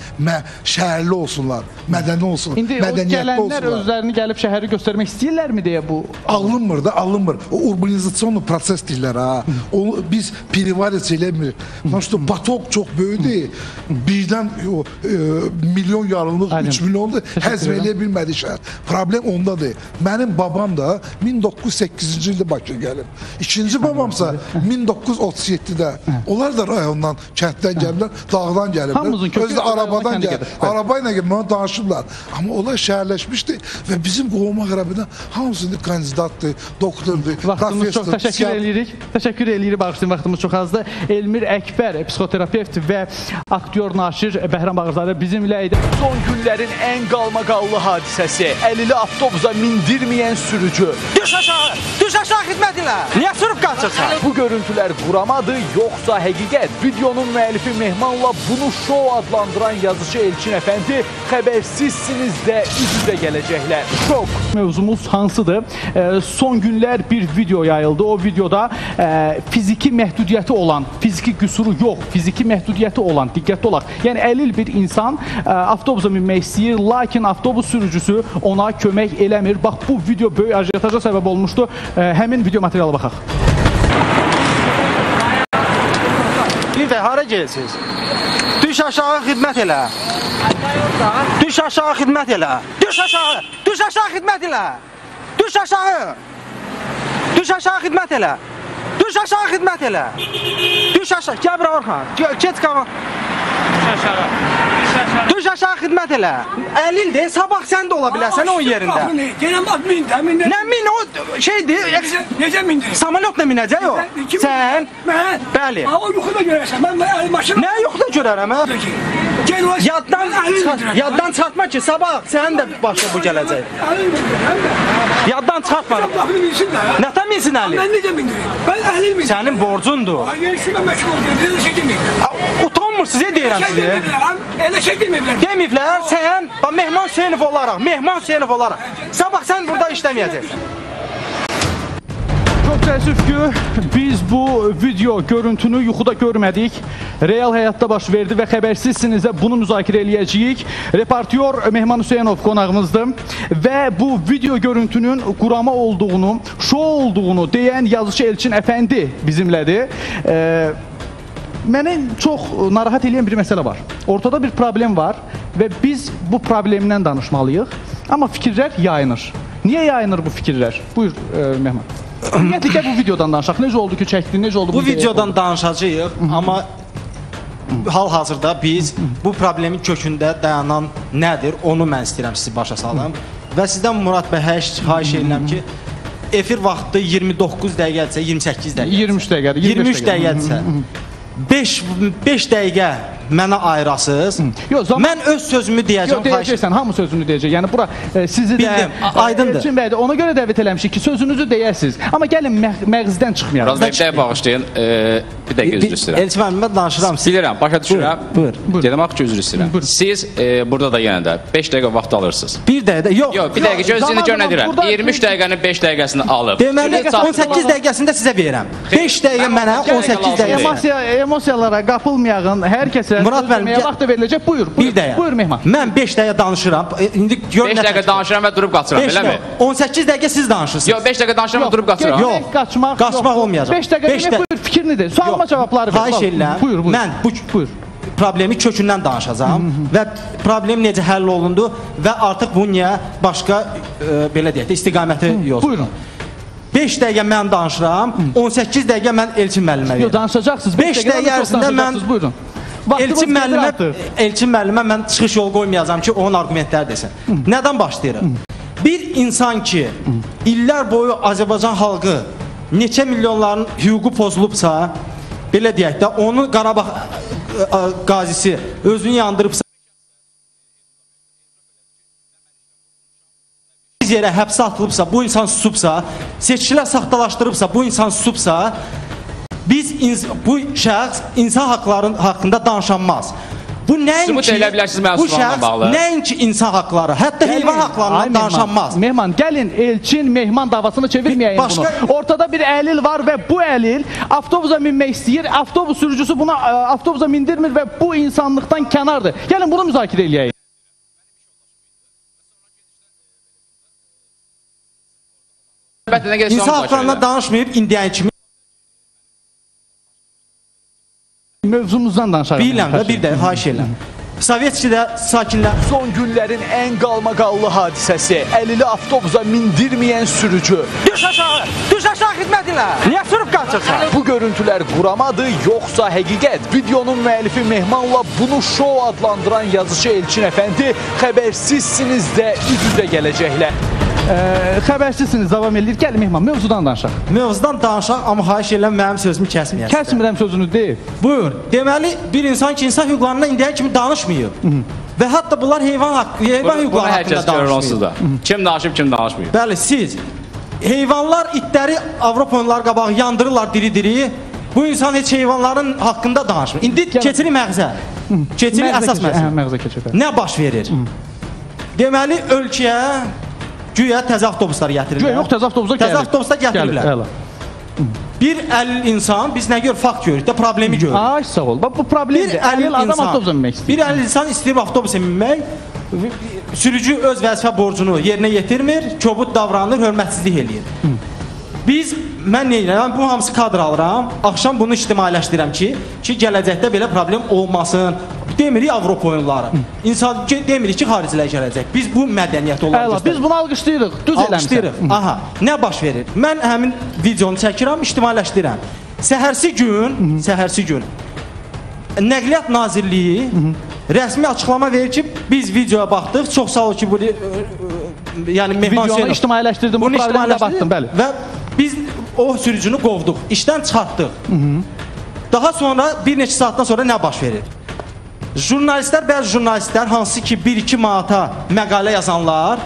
şəhərli olsunlar, mədəni olsunlar, mədəniyyətli olsunlar. İndi o gələnlər özlərini gəlib şəhəri göstərmək istəyirlərmi deyə bu? Alınmır da, alınmır. O urbanizasyonlu proses deyirlər ha. Onu biz perivariç eləmirik. Sonuçta batok çox böyüdür. Birdən milyon yarılmış, 3 milyondur, həzm eləyə bilmədi şəhər. Problem ondadır. Mənim babam da 1908-ci ildə Bakıya gəlib. İkinci babamsa 1937-də. Onlar da rayondan, kənddən gəliblər, dağdan gəliblər. Özü də arabadan gəlib. Arabayla gəlib, mənə danışırlar. Amma onlar şəhərləşmişdi və bizim qovma qərəbindən hamısını kandidatdır, doktordur, vaxtımız çox təşəkkür edirik. Təşəkkür edirik, bağışlayın, vaxtımız çox azdır. Elmir Əkbər, psixoterapevt və aktyor Naşir Bəhram Bağırzadə bizimlə idi. Son günlərin ən qalmaqallı hadisəsi. Əlili avtobusa mindirməyən sürücü. Düş aşağı! Düş aşağı xidmət elə! Niyə sürüb qaçırsan? Bu görüntülər quramadı, yoxsa həqiqət? Videonun müəllifi Mehmanla bunu şou adlandıran yazıcı Elçin Əfəndi xəbərsizsiniz də üz-üzə gələcəklər. Şok. Mövzumuz hansıdır? Son günlər bir video yayıldı. O videoda fiziki məhdudiyyəti olan, fiziki qüsuru yox, fiziki məhdudiyyəti olan, diqqətli olaq. Yəni əlil bir insan avtobusa minmək istəyir, lakin avtobus sürücüsü ona kömək eləmir. Bax, bu video böyük ajiotaja səbəb olmuşdu. Həmin video materialı baxaq. Bir də hara gelsiniz? Düş aşağı xidmət elə. Düş aşağı xidmət elə. Düş aşağı. Düş aşağı xidmət elə. Düş aşağı. Düş aşağı xidmət elə. Düş aşağı xidmət elə. Düş aşağı, gəl bura Orxan. Keç qavan. Düş aşağı xidmət elə. Əlildir, sabah sən də ola bilərsən onun yerində. Gene bak mindir. Nə min o şeydir, Nece mindir? samolyotla minəcək o. Sən, Ben. bəli. Ha o yukarıda görürsen. Ben maşını. Nə yoxda görərəm hə? Gel o. Yaddan çıxartma ki, sabah sənin də başına bu gələcək. Yaddan çıxartma. Bakını bilsin de. Nətən minsin Əli? Ben nece mindireyim? Ben ehlil mindireyim. Sənin borcundur. Hayır şuna meşgul oluyorum. Ben de şey demeyeyim. Utanmırsınız, deyirəm Şey sizə. demeyeyim. Ele şey demeyeyim. Deməyiblər, sən mehman Hüseynov olaraq. Sabah sən burada işləməyəcəksən. Çox təəssüf ki, biz bu video görüntünü yuxuda görmədik. Real həyatda baş verdi və xəbərsizsinizə bunu müzakirə eləyəcəyik. Reportyor Mehman Hüseynov qonağımızdır və bu video görüntünün qurama olduğunu, şou olduğunu deyən yazıcı Elçin Əfəndi bizimlədir. Məni çox narahat edən bir məsələ var. Ortada bir problem var və biz bu problemdən danışmalıyıq. Amma fikirlər yayınır. Niyə yayınır bu fikirlər? Buyur Mehman. Ümumiyyətlə bu videodan danışaq. Necə oldu ki, çəkdin? Necə oldu Bu videodan danışacağıq, amma hal-hazırda biz bu problemin kökündə dayanan nədir, onu mən istəyirəm sizi başa salım. Və sizdən Murad bəy xahiş edirəm ki, efir vaxtı 29 dəqiqədirsə, 28 dəqiqə. 23 dəqiqədir. 23 dəqiqədirsə, 5 dəqiqə mənə ayırasınız. Mən öz sözümü deyəcəm. Yox, deyəcəksən, hamı sözünü deyəcək. Yəni bura sizi də aydındır. Elçin bəy də ona görə dəvət eləmişik ki, sözünüzü deyəsiniz. Amma gəlin məğzdən çıxmayalım. Biraz dəqiqəyə bağışlayın. Bir dəqiqə üzr istəyirəm. Elçin müəllim, mən danışıram. Bilirəm, başa düşürəm. Buyur. Dedim ki, üzr istəyirəm. Siz burada da yenə də 5 dəqiqə vaxt alırsınız. Bir dəqiqə, yox. Yox, bir dəqiqə gözünü görə deyirəm. 23 dəqiqənin 5 dəqiqəsini alıb. Deməli, 18 dəqiqəsində sizə verirəm. 5 dəqiqə mənə, 18 dəqiqə. Emosiyalara qapılmayağın, hər kəsə Murad müəllim, vaxt da veriləcək. Buyur. Bir dəqiqə. Buyur Mehman. Mən 5 dəqiqə danışıram. İndi gör 5 dəqiqə danışıram və durub qaçıram, eləmi? 18 dəqiqə siz danışırsınız. Yox, 5 dəqiqə danışıram və durub qaçıram. Yox, qaçmaq olmayacaq. 5 dəqiqə buyur, fikrini de. Sualıma cavabları ver. Xahiş edirəm. Buyur. Mən bu problemi kökündən danışacağam və problem necə həll olundu və artıq bu niyə başqa belə deyək də istiqaməti yoxdur. Buyurun. 5 dəqiqə mən danışıram, 18 dəqiqə mən Elçin müəllimə verirəm. Yox, danışacaqsınız. 5 dəqiqə ərzində mən buyurun. Elçin müəllimə mən çıxış yolu qoymayacağam ki, onun argumentləri desin. Nədən başlayırıq? Bir insan ki, illər boyu Azərbaycan xalqı neçə milyonların hüququ pozulubsa, belə deyək də, onu Qarabağ qazisi özünü yandırıbsa, biz yerə həbsə atılıbsa, bu insan susubsa, seçkilər saxtalaşdırıbsa, bu insan susubsa, bu şəxs insan haqlarının haqqında danışanmaz. Bu şəxs nəinki insan haqları, hətta heyvan haqlarından danışanmaz. Mehman, gəlin Elçin, Mehman davasını çevirməyəyin bunu. Ortada bir əlil var və bu əlil avtobusa minmək istəyir, avtobus sürücüsü buna avtobusa mindirmir və bu insanlıqdan kənardır. Gəlin bunu müzakirə eləyək. İnsan haqlarından danışmayıb indiyən kimi. Mövzumuzdan danışaq. Bilirəm və bir də xahiş edirəm. Sovetçidə sakinlər Son günlərin ən qalmaqallı hadisəsi, əlili avtobusa mindirməyən sürücü. düş aşağı xidmət elə. Niyə sürüb qaçırsan? Bu görüntülər quramadı, yoxsa həqiqət? Videonun müəllifi Mehmanla bunu şou adlandıran yazıcı Elçin Əfəndi xəbərsizsiniz də üz-üzə gələcəklər. Xəbərsizsiniz, davam edir. Gəl Mehman, mövzudan danışaq. Mövzudan danışaq, amma xahiş edirəm mənim sözümü kəsməyəsiniz. Kəsmirəm sözünü deyil. Buyur. Deməli, bir insan ki, insan hüquqlarından indiyə kimi danışmayıb. Və hətta bunlar heyvan hüquqları haqqında danışmayıb. Kim danışıb, kim danışmayıb. Bəli, siz heyvanlar, itləri Avropa oyunları qabağı yandırırlar diri-diri. Bu insan heç heyvanların haqqında danışmır. İndi keçirik məğzə. Keçirik əsas məsələ. Nə baş verir? Deməli, ölkəyə güya təzə avtobuslar gətirirlər. Yox, təzə avtobuslar gəlir. Təzə avtobuslar gətirirlər. Bir əlil insan, biz nə görür? Fakt görürük də, problemi görürük. Ay, sağ ol. Bu problemdir. Əlil adam avtobusa minmək istəyir. Bir əlil insan istəyir avtobusa minmək, sürücü öz vəzifə borcunu yerinə yetirmir, kobud davranır, hörmətsizlik eləyir. Mən nə edirəm? Bu hamısı kadr alıram, axşam bunu ictimailəşdirirəm ki, gələcəkdə belə problem olmasın. Demirik Avropa oyunları. İnsan demirik ki, xaricilər gələcək. Biz bu mədəniyyət olaraq biz bunu alqışlayırıq. Düz eləmişik. Aha. Nə baş verir? Mən həmin videonu çəkirəm, ictimailəşdirirəm. Səhərsi gün Nəqliyyat Nazirliyi rəsmi açıqlama verir ki, biz videoya baxdıq. Çox sağ ol ki, bunu yəni Mehman Videonu Hüseynov ictimailəşdirdim, bu problemə baxdım, bəli. və biz o sürücünü qovduq, işdən çıxartdıq. Daha sonra bir neçə saatdan sonra nə baş verir? Bəzi jurnalistlər hansı ki 1-2 manata məqalə yazanlar,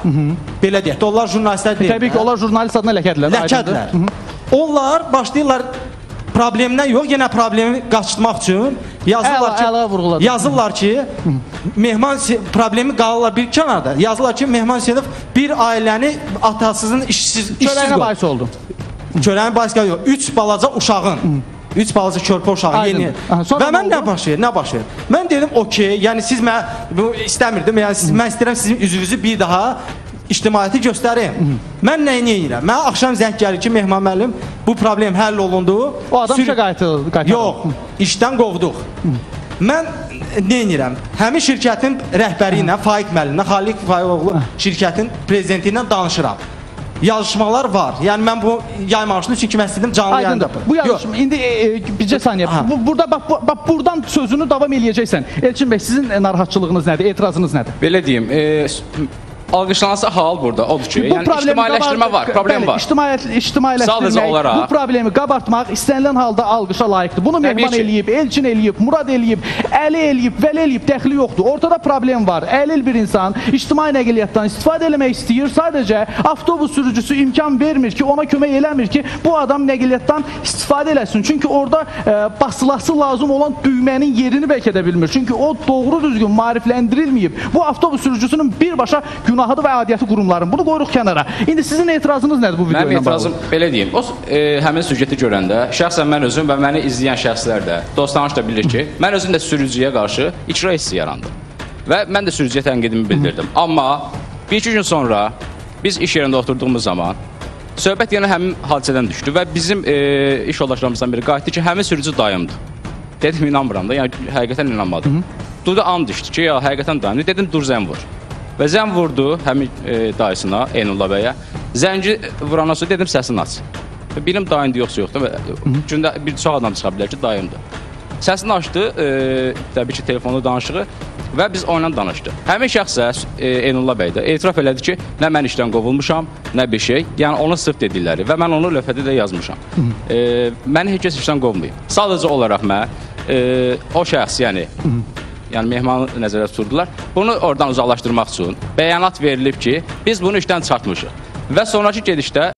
belə deyək də, onlar jurnalistlər deyil. Təbii ki, onlar jurnalist adına ləkədilər. Ləkədilər. Onlar başlayırlar problemdən yox, yenə problemi qaçırtmaq üçün yazırlar ki, Mehman problemi qalırlar bir kənarda. Yazırlar ki, Mehman Hüseynov bir ailəni atasının işsiz Çörəyinə bahis oldu. Çörəyin bahis yox, 3 balaca uşağın. 3 balaca körpə uşağı yeni. Və mən nə baş verir? Mən dedim, okey, yəni siz mən istəmirdim, yəni mən istəyirəm sizin üzünüzü bir daha ictimaiyyəti göstərim. Mən nəyi edirəm? Mən axşam zəng gəlir ki, Mehman müəllim, bu problem həll olundu. O adam işə qayıtıldı. Yox, işdən qovduq. Mən nə edirəm? Həmin şirkətin rəhbəri ilə, Faiq müəllimlə, Xaliq Faiqoğlu şirkətin prezidenti ilə danışıram. Yazışmalar var. Yəni mən bu yaymamışdım çünki mən istədim canlı yayında. Bu yazışma indi bircə saniyə. Burada bax buradan sözünü davam eləyəcəksən. Elçin bəy, sizin narahatçılığınız nədir? Etirazınız nədir? Belə deyim, alqışlansa hal burada odur ki, yəni ictimailəşdirmə var, problem var. İctimailəşdirmək, bu problemi qabartmaq istənilən halda alqışa layiqdir. Bunu Mehman eləyib, Elçin eləyib, Murad eləyib, Əli eləyib, Vəli eləyib, dəxli yoxdur. Ortada problem var. Əlil bir insan ictimai nəqliyyatdan istifadə eləmək istəyir. Sadəcə avtobus sürücüsü imkan vermir ki, ona kömək eləmir ki, bu adam nəqliyyatdan istifadə eləsin. Çünki orada basılası lazım olan düymənin yerini bəlkə də bilmir. Çünki o doğru düzgün maarifləndirilməyib. Bu avtobus sürücüsünün birbaşa günahıdır və aidiyyəti qurumların. Bunu qoyuruq kənara. İndi sizin etirazınız nədir bu videoya bağlı? Mənim etirazım belə deyim. O həmin süjeti görəndə şəxsən mən özüm və məni izləyən şəxslər də, dost-tanış da bilir ki, mən özüm də sürücüyə qarşı icra hissi yarandı. Və mən də sürücüyə tənqidimi bildirdim. Amma bir-iki gün sonra biz iş yerində oturduğumuz zaman söhbət yenə həmin hadisədən düşdü və bizim iş yoldaşlarımızdan biri qayıtdı ki, həmin sürücü dayımdır. Dedim, inanmıram da, yəni həqiqətən inanmadım. Durdu an düşdü ki, ya həqiqətən dayımdır. Dedim, dur zəng vur. Və zəng vurdu həmin dayısına, Eynullah bəyə. Zəngi vurandan sonra dedim, səsini aç. Bilim dayındır, yoxsa yoxdur. Gündə bir çox adam çıxa bilər ki, dayımdır. Səsini açdı, təbii ki, telefonda danışığı və biz onunla danışdıq. Həmin şəxsə, Eynullah bəy də etiraf elədi ki, nə mən işdən qovulmuşam, nə bir şey. Yəni, onu sırf dedikləri və mən onu lövhədə də yazmışam. Məni heç kəs işdən qovmayıb. Sadəcə olaraq mən o şəxs, yəni Mehmanı nəzərdə tuturdular. Bunu oradan uzaqlaşdırmaq üçün bəyanat verilib ki, biz bunu işdən çıxartmışıq. Və sonraki gedişdə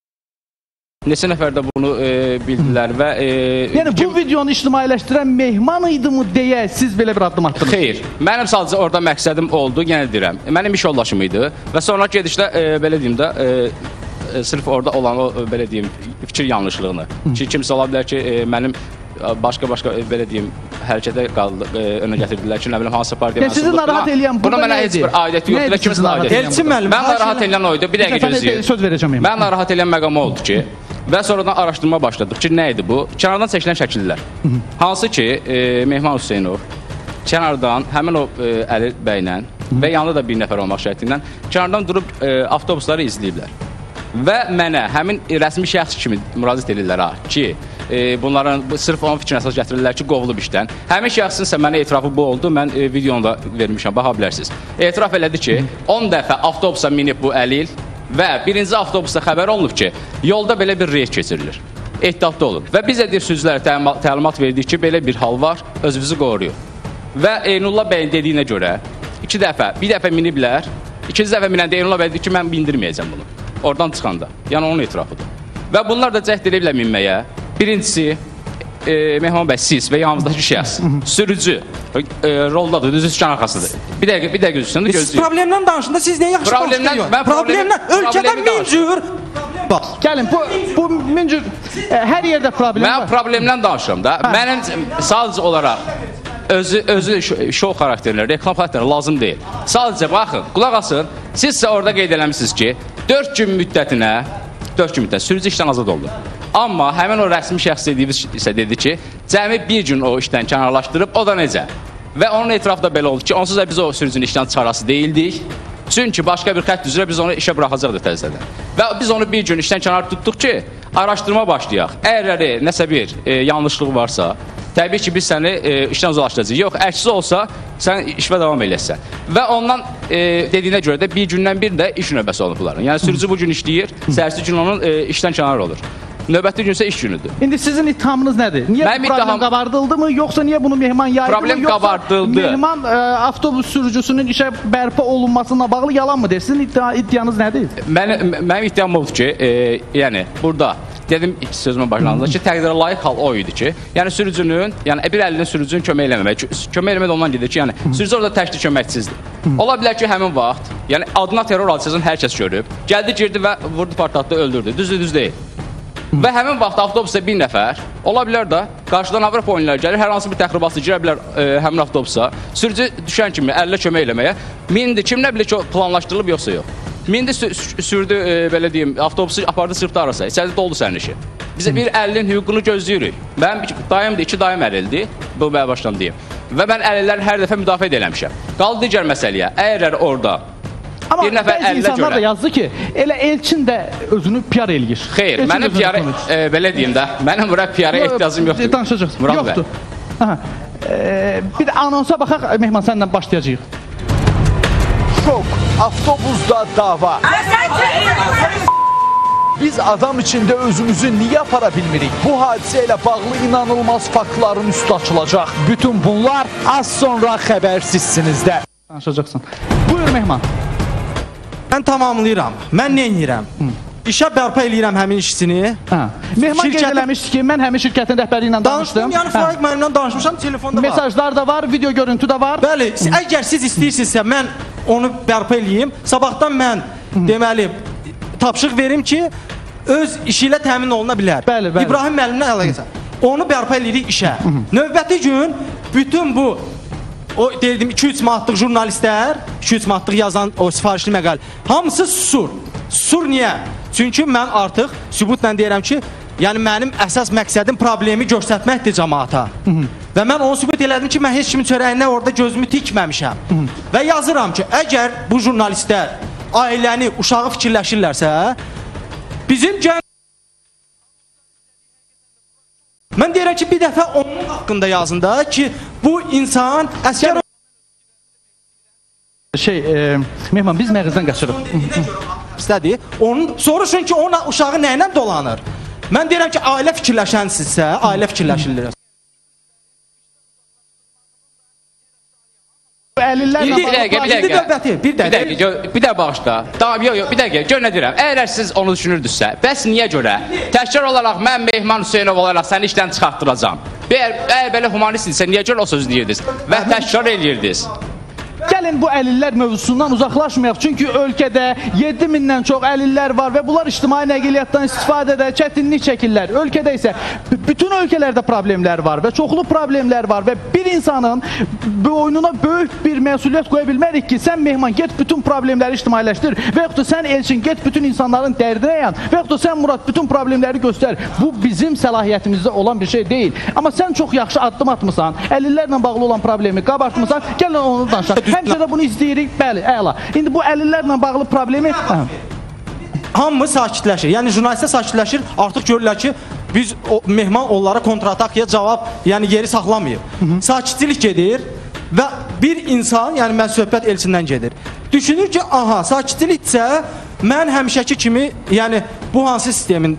neçə nəfər də bunu bildilər və... Yəni, bu videonu ictimailəşdirən Mehman idi mı deyə siz belə bir addım attınız? Xeyr, mənim sadəcə orada məqsədim oldu, yenə deyirəm. Mənim iş yoldaşım idi və sonraki gedişdə, belə deyim də, sırf orada olan o, belə deyim, fikir yanlışlığını ki, kimsə ola bilər ki, mənim başqa-başqa, belə deyim, hərəkətə önə gətirdilər ki, nə bilim, hansı partiya sizi narahat eləyən burada buna mənə heç bir aidiyyəti yoxdur və kimsə aidiyyəti yoxdur. Mən narahat eləyən oydu, bir dəqiqə gözləyir. Söz verəcəm. Mən narahat eləyən məqam oldu ki, və sonradan araşdırma başladıq ki, nə idi bu? Kənardan çəkilən şəkillər. Hansı ki, Mehman Hüseynov kənardan həmin o Əli bəylə və yanında da bir nəfər olmaq şərti ilə kənardan durub avtobusları izləyiblər. Və mənə həmin rəsmi şəxs kimi müraciət edirlər ki, bunların sırf onun fikrinə əsas gətirirlər ki, qovulub işdən. Həmin şəxsin isə mənə etirafı bu oldu, mən videonu da vermişəm, baxa bilərsiniz. Etiraf elədi ki, 10 dəfə avtobusa minib bu əlil və birinci avtobusda xəbər olunub ki, yolda belə bir reyd keçirilir. Ehtiyatlı olun. Və biz də deyir, sürücülərə təlimat verdik ki, belə bir hal var, özünüzü qoruyun. Və Eynullah bəyin dediyinə görə bir dəfə miniblər, ikinci dəfə minəndə Eynullah bəy dedi ki, mən bindirməyəcəm bunu. Oradan çıxanda. Yəni onun etirafıdır. Və bunlar da cəhd ediblər minməyə. Birincisi, Mehman bəy, siz və yanımızdakı şəxs, sürücü, roldadır, düzü sükan arxasıdır. Bir dəqiqə gözlüsünü gözləyir. Siz problemdən danışında siz niyə yaxşı danışdırıyorsunuz? Problemdən, ölkədə min cür... Gəlin, bu min cür, hər yerdə problem var. Mən problemdən danışıram da. Mənim sadəcə olaraq özü şov xarakterləri, reklam xarakterləri lazım deyil. Sadəcə baxın, qulaq asın, siz isə orada qeyd eləmişsiniz ki, 4 gün müddətinə sürücü işdən azad oldu. Amma həmin o rəsmi şəxs isə dedi ki, cəmi bir gün o işdən kənarlaşdırıb, o da necə? Və onun etirafı da belə oldu ki, onsuz da biz o sürücünü işdən çıxarası deyildik. Çünki başqa bir xətt üzrə biz onu işə buraxacaqdıq təzədən. Və biz onu bir gün işdən kənar tutduq ki, araşdırma başlayaq. Əgər nəsə bir yanlışlıq varsa, təbii ki, biz səni işdən uzaqlaşdıracağıq. Yox, əksi olsa, sən işə davam edəsən. Və ondan dediyinə görə də bir gündən bir də iş növbəsi olub bunların. Yəni sürücü bu gün işləyir, səhərsi gün onun işdən kənar olur. Növbəti gün isə iş günüdür. İndi sizin ittihamınız nədir? Niyə Mənim bu problem ittiham- qabardıldı mı, yoxsa niyə bunu Mehman yaydı mı, Problem yoxsa qabardıldı. Mehman avtobus sürücüsünün işə bərpa olunmasına bağlı yalan mı deyir? Sizin iddianız nədir? Mənim iddiam odur ki, yəni burada dedim ilk sözümə başlanğıcda ki, təqdirə layiq hal o idi ki, yəni sürücünün, yəni bir əlinin sürücünün kömək eləməmək. Kömək eləmək də ondan gedir ki, yəni sürücü orada təkli köməksizdir. Ola bilər ki, həmin vaxt, yəni adına terror hadisəsini hər kəs görüb, gəldi, girdi və vurdu, partlatdı, öldürdü. Düz deyil. Və həmin vaxt avtobusda bir nəfər, ola bilər də qarşıdan Avropa oyunları gəlir, hər hansı bir təxribatçı girə bilər həmin avtobusa. Sürücü düşən kimi əllə kömək eləməyə mindi. Kim nə bilir ki, o planlaşdırılıb yoxsa yox. Mindi sürdü, belə deyim, avtobusu apardı sırtda arasa. İçəridə doldu sənin işi. Bizə bir əlilin hüququnu gözləyirik. Mənim dayımdır, 2 dayım əlildir, bu bəyə başdan deyim. Və mən əlilləri hər dəfə müdafiə eləmişəm. Qaldı digər məsələyə, əgər orada Amma bir nəfər bəzi əllə insanlar da görə... yazdı ki, elə Elçin də özünü PR eləyir. Xeyr, Elçin mənim özünü PR-ə, tanıyır. belə deyim də, mənim bura PR-ə ehtiyacım yoxdur. Danışacaqsın. Murad bəy. Yoxdur. Aha. Bir də anonsa baxaq, Mehman səndən başlayacağıq. Şok, avtobusda dava. Biz adam içində özümüzü niyə apara bilmirik? Bu hadisə ilə bağlı inanılmaz faktların üstü açılacaq. Bütün bunlar az sonra xəbərsizsinizdə. Danışacaqsın. Buyur Mehman. Mən tamamlayıram. Mən nə edirəm? İşə bərpa eləyirəm həmin işçini. Hə. Mehman qeyd Şirkətin- eləmişdi ki, mən həmin şirkətin rəhbəri ilə danışdım. Danışdım, yəni Faik mənimlə danışmışam, telefonda var. Mesajlar da var, video görüntü də var. Bəli, əgər siz istəyirsinizsə mən onu bərpa eləyim. Sabahdan mən deməli tapşırıq verim ki, öz işi ilə təmin oluna bilər. Bəli, bəli. İbrahim müəllimlə əlaqəsi. Onu bərpa eləyirik işə. Növbəti gün bütün bu o dedim 2-3 manatlıq jurnalistlər, 2-3 manatlıq yazan o sifarişli məqal, hamısı susur. Susur niyə? Çünki mən artıq sübutla deyirəm ki, yəni mənim əsas məqsədim problemi göstərməkdir cəmaata. Və mən onu sübut elədim ki, mən heç kimin çörəyinə orada gözümü tikməmişəm. Və yazıram ki, əgər bu jurnalistlər ailəni, uşağı fikirləşirlərsə, bizim mən deyirəm ki, bir dəfə onun haqqında yazın da ki, bu insan əskər Mehman, biz məğzdən qaçırıq. istədi. Onun soruşun ki, onun uşağı nə ilə dolanır? Mən deyirəm ki, ailə fikirləşənsinizsə, ailə fikirləşirlər. Bu əlillərlə Bir dəqiqə, bir dəqiqə. Növbəti, bir dəqiqə. Bir də bağışla. Tamam, yox, bir dəqiqə. Gör nə deyirəm. Əgər siz onu düşünürdünüzsə, bəs niyə görə? Təkrar olaraq mən Mehman Hüseynov olaraq səni işdən çıxartdıracağam. Əgər belə humanist idisə, niyə görə o sözü deyirdiniz və təkrar eləyirdiniz? Gəlin bu əlillər mövzusundan uzaqlaşmayaq. Çünki ölkədə 7000-dən çox əlillər var və bunlar ictimai nəqliyyatdan istifadədə çətinlik çəkirlər. Ölkədə isə bütün ölkələrdə problemlər var və çoxlu problemlər var və bir insanın boynuna böyük bir məsuliyyət qoya bilmərik ki, sən Mehman get bütün problemləri ictimailəşdir və yaxud da sən Elçin get bütün insanların dərdinə yan və yaxud da sən Murad bütün problemləri göstər. Bu bizim səlahiyyətimizdə olan bir şey deyil. Amma sən çox yaxşı addım atmısan, əlillərlə bağlı olan problemi qabartmısan. Gəlin onu danışaq. Həmişə də bunu izləyirik. Bəli, əla. İndi bu əlillərlə bağlı problemi Hamı sakitləşir. Yəni jurnalistlər sakitləşir. Artıq görürlər ki, biz Mehman onlara kontratakya cavab, yəni yeri saxlamayıb. Sakitçilik gedir və bir insan, yəni mən söhbət Elçindən gedir. Düşünür ki, aha, sakitçiliksə mən həmişəki kimi, yəni bu hansı sistemin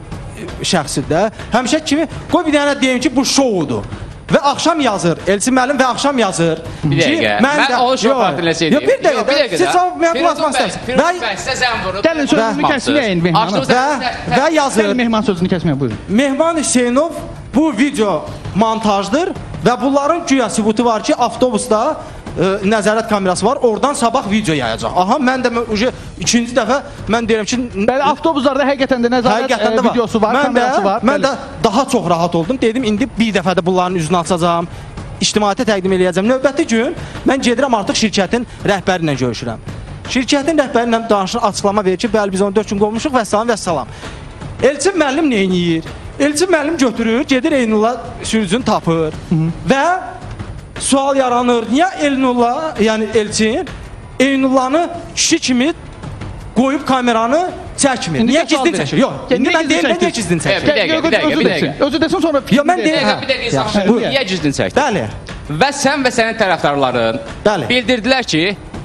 şəxsidir? Həmişəki kimi qoy bir dənə deyim ki, bu şoudur. Və axşam yazır, Elçin müəllim və axşam yazır. Bir dəqiqə, mən o şou partiləsəydim. Yox, bir dəqiqə, siz cavab mən qulaq istərsiniz. Firuz bəy, sizə zən vurub. Gəlin sözünü kəsməyin Mehmanı. Və yazır. Gəlin Mehman sözünü kəsməyin, buyurun. Mehman Hüseynov bu video montajdır və bunların güya sübutu var ki, avtobusda nəzarət kamerası var, oradan sabah video yayacaq. Aha, mən də ikinci dəfə mən deyirəm ki, bəli, avtobuslarda həqiqətən də nəzarət videosu var, kamerası var. Mən də daha çox rahat oldum. Dedim, indi bir dəfə də bunların üzünü açacağam, ictimaiyyətə təqdim eləyəcəm. Növbəti gün mən gedirəm artıq şirkətin rəhbəri ilə görüşürəm. Şirkətin rəhbəri ilə danışır, açıqlama verir ki, bəli, biz 14 gün qovmuşuq və salam. Elçin müəllim nə edir? Elçin müəllim götürür, gedir Eynullah sürücünü tapır və sual yaranır. Niyə Elnullah, yəni Elçin, Eynullahı kişi kimi qoyub kameranı çəkmir. İndi Niyə kaç gizlin aldı? çəkir? Yox, Niyə indi mən gizlin deyirəm, çəkdi? niyə gizlin çəkir? Bir dəqiqə. Özü desin sonra. Yo, mən deyirəm. Bir dəqiqə Yaxşı, saxla. buyur. Niyə gizdin çəkdin? Bəli. Və sən və sənin tərəfdarların Bəli. bildirdilər ki,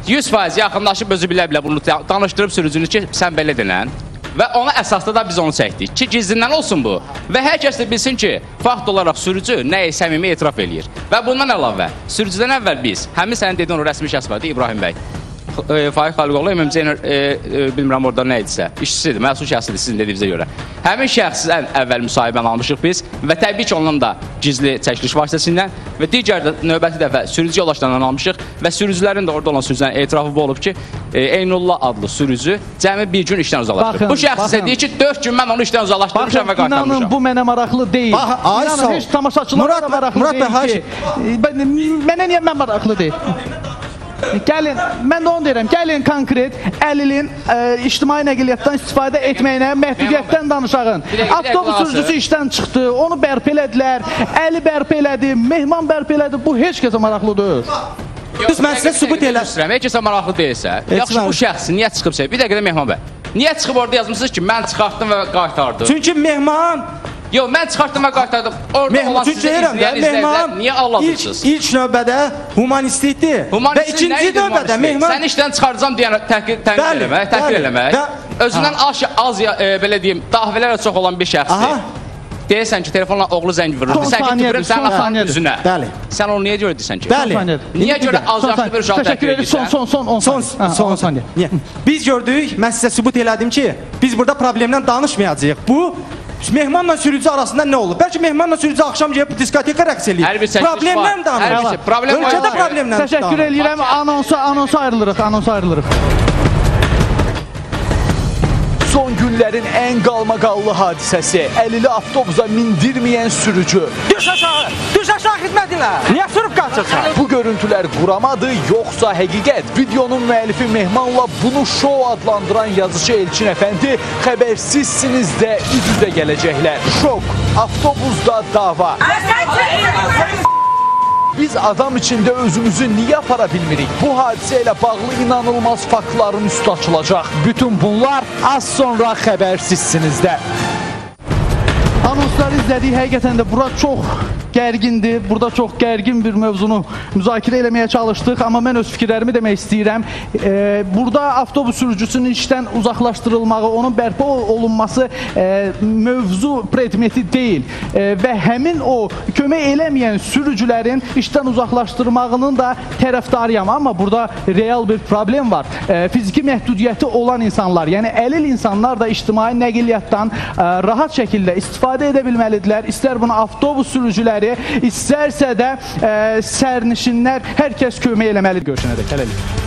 100% yaxınlaşıb özü bilə-bilə bunu danışdırıb sürücünü ki, sən belə denən və ona əsasda da biz onu çəkdik ki, gizlindən olsun bu. Və hər kəs də bilsin ki, fakt olaraq sürücü nəyə səmimi etiraf eləyir. Və bundan əlavə, sürücüdən əvvəl biz, həmin sənin dediyin o rəsmi şəxs vardı, İbrahim bəy. Faiq Xalqoğlu MMC bilmirəm orada nə idisə, işçisidir, məsul şəxsidir sizin dediyinizə görə. Həmin şəxsdən əvvəl müsahibəni almışıq biz və təbii ki, ondan da gizli çəkiliş vasitəsindən və digər də növbəti dəfə sürücü yoldaşlarından almışıq və sürücülərin də orada olan sürücülərin etirafı bu olub ki, Eynullah adlı sürücü cəmi bir gün işdən uzaqlaşdırıb. Bu şəxs isə deyir ki, 4 gün mən onu işdən uzaqlaşdırmışam və qaytarmışam. İnanın bu mənə maraqlı deyil. Ay, sağ ol. İnanın heç tamaşaçılara da maraqlı Murad bəy, deyil ki. Mənə niyə mən maraqlı deyil? Gəlin, mən də onu deyirəm, gəlin konkret əlilin ictimai nəqliyyatdan istifadə etməyinə məhdudiyyətdən danışağın. Avtobus sürücüsü işdən çıxdı, onu bərpa elədilər, əli bərpa elədi, mehman bərpa elədi, bu heç kəsə maraqlı deyil. Düz mən sizə sübut elə. Heç kəsə maraqlı deyilsə, yaxşı bu şəxs niyə çıxıb bir dəqiqə də Mehman bəy. Niyə çıxıb orada yazmısınız ki, mən çıxartdım və qaytardım? Çünki mehman Yox, mən çıxartdım və qaytardım. Orada olan sizə izləyən izləyənlər niyə ağladırsınız? İlk növbədə humanistlikdir. Və ikinci növbədə mehman... Sən işdən çıxaracam deyən təhqir eləmək. Özündən az belə deyim, dahilələrlə çox olan bir şəxsdir. Deyirsən ki, telefonla oğlu zəng vurur. Sən ki, tüpürüm sənin atanın üzünə. Bəli. Sən onu niyə görə deyirsən ki? Bəli. Niyə görə az yaşlı bir uşaq təhqir edirsən? Son saniyə. Niyə? Biz gördük, mən sizə sübut elədim ki, biz burada problemdən danışmayacağıq. Bu mehmanla sürücü arasında nə olur? Bəlkə mehmanla sürücü axşam gəlib diskoteka rəqs eləyir. Problemdən danışır. Ölkədə problemdən danışır. Təşəkkür edirəm. Anonsa ayrılırıq. Son günlərin ən qalmaqallı hadisəsi, əlili avtobusa mindirməyən sürücü. Düş aşağı xidmətinə. Niyə sürüb qaçırsan? Bu görüntülər quramadı, yoxsa həqiqət? Videonun müəllifi Mehmanla bunu şou adlandıran yazıcı Elçin Əfəndi xəbərsizsiniz də üz-üzə gələcəklər. Şok, avtobusda dava. Biz adam içində özümüzü niyə apara bilmirik? Bu hadisə ilə bağlı inanılmaz faktların üstü açılacaq. Bütün bunlar az sonra xəbərsizsinizdə. Anonsları izlədik, həqiqətən də bura çox gərgindir. Burada çox gərgin bir mövzunu müzakirə eləməyə çalışdıq, amma mən öz fikirlərimi demək istəyirəm. Burada avtobus sürücüsünün işdən uzaqlaşdırılmağı, onun bərpa olunması mövzu predmeti deyil və həmin o kömək eləməyən sürücülərin işdən uzaqlaşdırmağının da tərəfdarıyam. Amma burada real bir problem var. Fiziki məhdudiyyəti olan insanlar, yəni əlil insanlar da ictimai nəqliyyatdan rahat şəkildə istifadə edə bilməlidirlər. İstər bunu avtobus sürücüləri, istərsə də sərnişinlər, hər kəs kömək eləməlidir. Görüşənədək, hələlik.